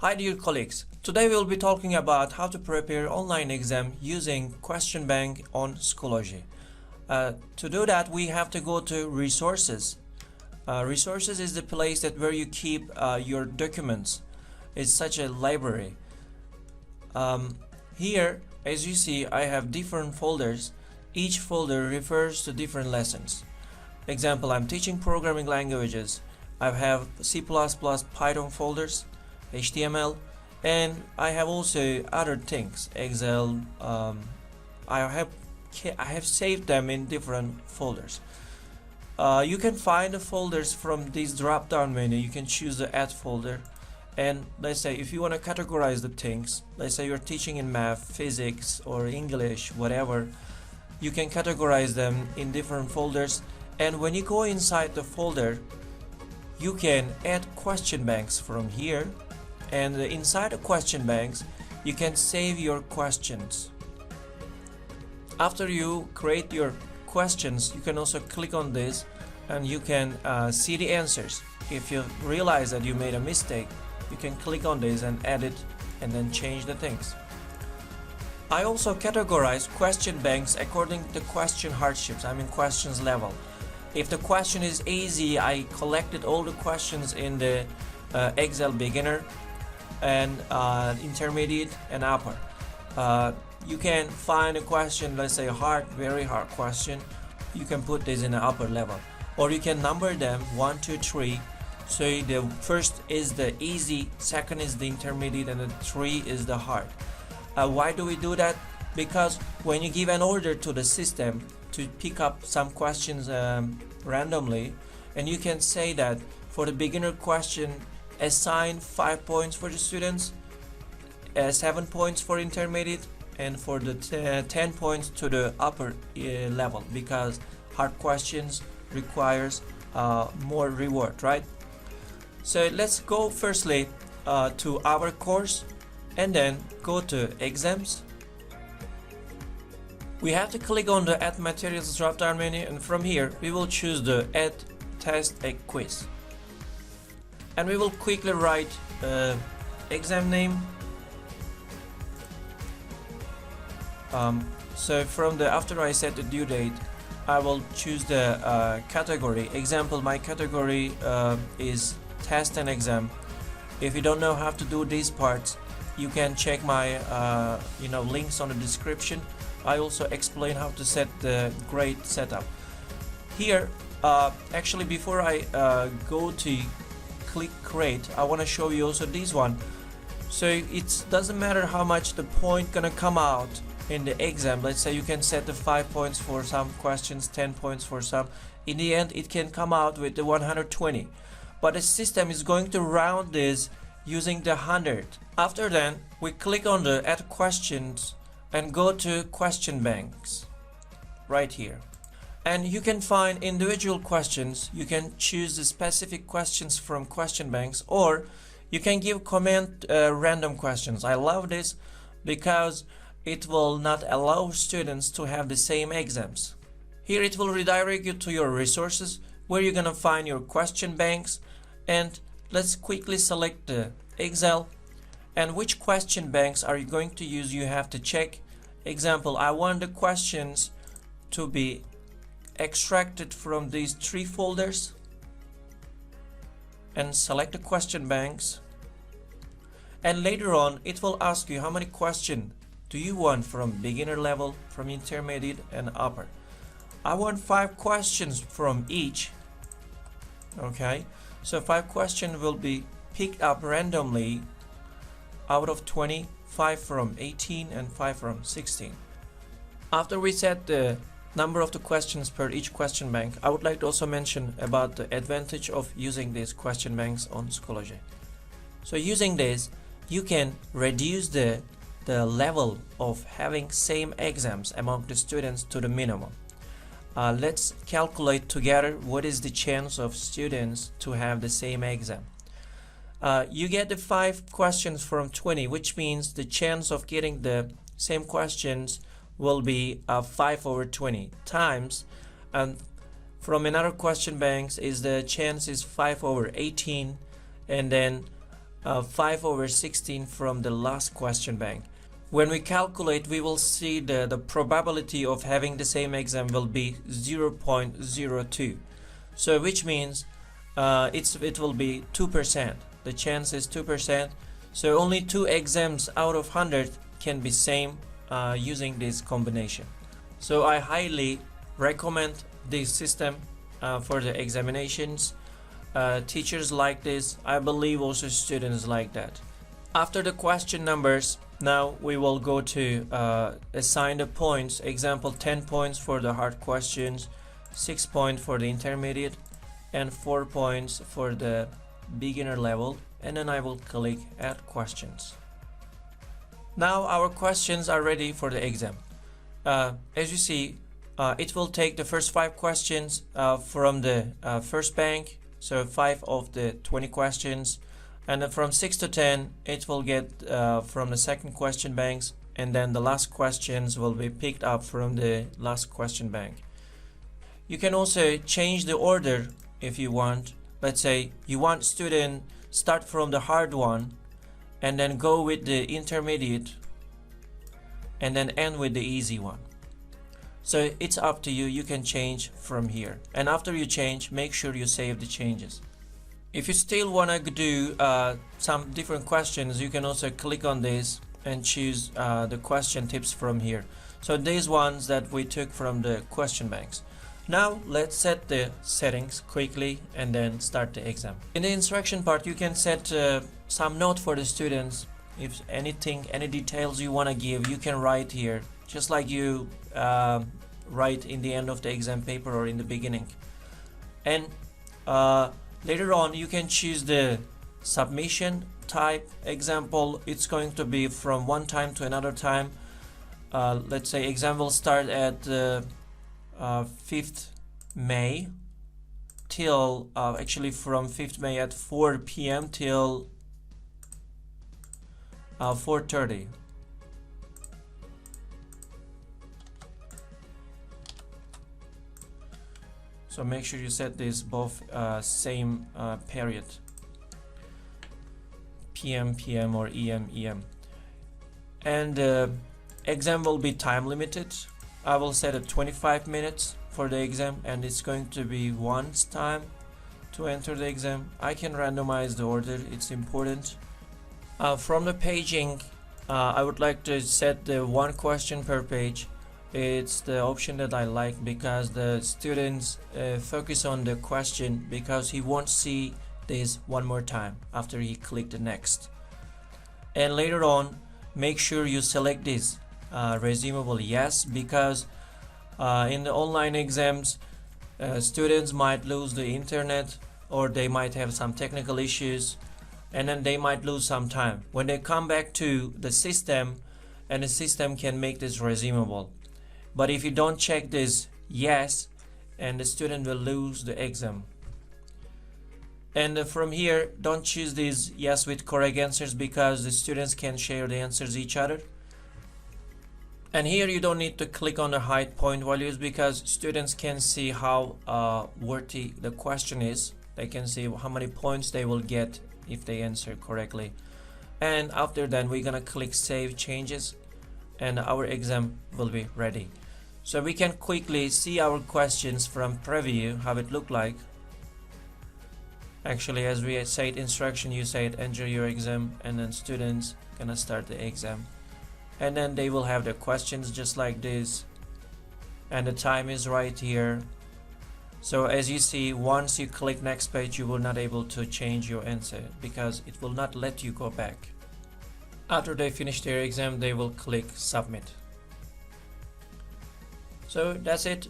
Hi dear colleagues, today we will be talking about how to prepare online exam using question bank on Schoology. To do that we have to go to resources. Resources is the place where you keep your documents. It's such a library. Here as you see I have different folders. Each folder refers to different lessons. Example, I'm teaching programming languages. I have C++, Python folders, HTML, and I have also other things, Excel. I have saved them in different folders. You can find the folders from this drop down menu. You can choose the add folder, and let's say if you want to categorize the things, let's say you're teaching in math, physics or English, whatever, you can categorize them in different folders. And when you go inside the folder, you can add question banks from here, and inside the question banks you can save your questions. After you create your questions, you can also click on this and you can see the answers. If you realize that you made a mistake, you can click on this and edit and then change the things. I also categorize question banks according to question hardships, questions level. If the question is easy, I collected all the questions in the Excel beginner and intermediate and upper. You can find a question, let's say hard, very hard question, you can put this in the upper level, or you can number them 1, 2, 3. So the first is the easy, second is the intermediate, and the 3 is the hard. Why do we do that? Because when you give an order to the system to pick up some questions randomly, and you can say that for the beginner question assign 5 points for the students, 7 points for intermediate, and for the 10 points to the upper level, because hard questions requires more reward, right? So let's go firstly to our course and then go to exams. We have to click on the add materials drop down menu, and from here we will choose the add test a quiz, and we will quickly write exam name. So from the after I set the due date, I will choose the category. Example, my category is test and exam. If you don't know how to do these parts, you can check my links on the description. I also explain how to set the grade setup. Here, actually before I go to click create, I want to show you also this one. So it doesn't matter how much the point gonna come out in the exam. Let's say you can set the 5 points for some questions, 10 points for some. In the end it can come out with the 120, but the system is going to round this using the 100. After then we click on the add questions and go to question banks right here, and you can find individual questions. You can choose the specific questions from question banks, or you can give comment random questions. I love this because it will not allow students to have the same exams. Here it will redirect you to your resources where you're gonna find your question banks, and let's quickly select the Excel. And which question banks are you going to use, you have to check. Example, I want the questions to be extracted from these 3 folders, and select the question banks, and later on it will ask you how many questions do you want from beginner level, from intermediate and upper. I want 5 questions from each. Okay, so 5 questions will be picked up randomly out of 20, 5 from 18 and 5 from 16. After we set the number of the questions per each question bank, I would like to also mention about the advantage of using these question banks on Schoology. So using this, you can reduce the level of having same exams among the students to the minimum. Let's calculate together what is the chance of students to have the same exam. You get the 5 questions from 20, which means the chance of getting the same questions will be 5 over 20 times, and from another question banks is the chance is 5 over 18, and then 5 over 16 from the last question bank. When we calculate, we will see the probability of having the same exam will be 0.02. So which means it will be 2%. The chance is 2%. So only 2 exams out of 100 can be same using this combination. So I highly recommend this system for the examinations. Teachers like this. I believe also students like that. After the question numbers, now we will go to assign the points. Example, 10 points for the hard questions, 6 points for the intermediate, and 4 points for the beginner level. And then I will click add questions. Now our questions are ready for the exam. As you see, it will take the first 5 questions from the first bank. So 5 of the 20 questions, and then from 6 to 10 it will get from the second question banks, and then the last questions will be picked up from the last question bank. You can also change the order if you want. Let's say you want student start from the hard one and then go with the intermediate and then end with the easy one. So it's up to you. You can change from here, and after you change, make sure you save the changes. If you still want to do some different questions, you can also click on this and choose the question tips from here. So these ones that we took from the question banks. Now let's set the settings quickly and then start the exam. In the instruction part, you can set some note for the students. If anything, any details you want to give, you can write here, just like you write in the end of the exam paper or in the beginning. And later on, you can choose the submission type. Example, it's going to be from one time to another time. Let's say exam will start at 5th May till actually from 5th May at 4 p.m. till 4:30. So make sure you set this both same period, PM or EM. And exam will be time limited. I will set it 25 minutes for the exam, and it's going to be once time to enter the exam. I can randomize the order, it's important. From the paging, I would like to set the 1 question per page. It's the option that I like because the students focus on the question, because he won't see this one more time after he clicked the next. And later on, make sure you select this resumable yes, because in the online exams, students might lose the internet, or they might have some technical issues, and then they might lose some time when they come back to the system, and the system can make this resumable. But if you don't check this yes, and the student will lose the exam. And from here, don't choose these yes with correct answers, because the students can share the answers each other. And here you don't need to click on the hide point values, because students can see how worthy the question is. They can see how many points they will get if they answer correctly. And after that, we're gonna click save changes, and our exam will be ready. So we can quickly see our questions from preview, how it looked like. Actually, as we said instruction, you said enter your exam, and then students gonna start the exam, and then they will have the questions just like this, and the time is right here. So as you see, once you click next page, you will not able to change your answer, because it will not let you go back. After they finish their exam, they will click submit. So that's it.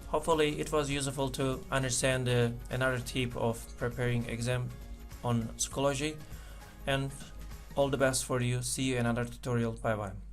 Hopefully it was useful to understand another tip of preparing exam on Schoology, and all the best for you. See you in another tutorial. Bye bye.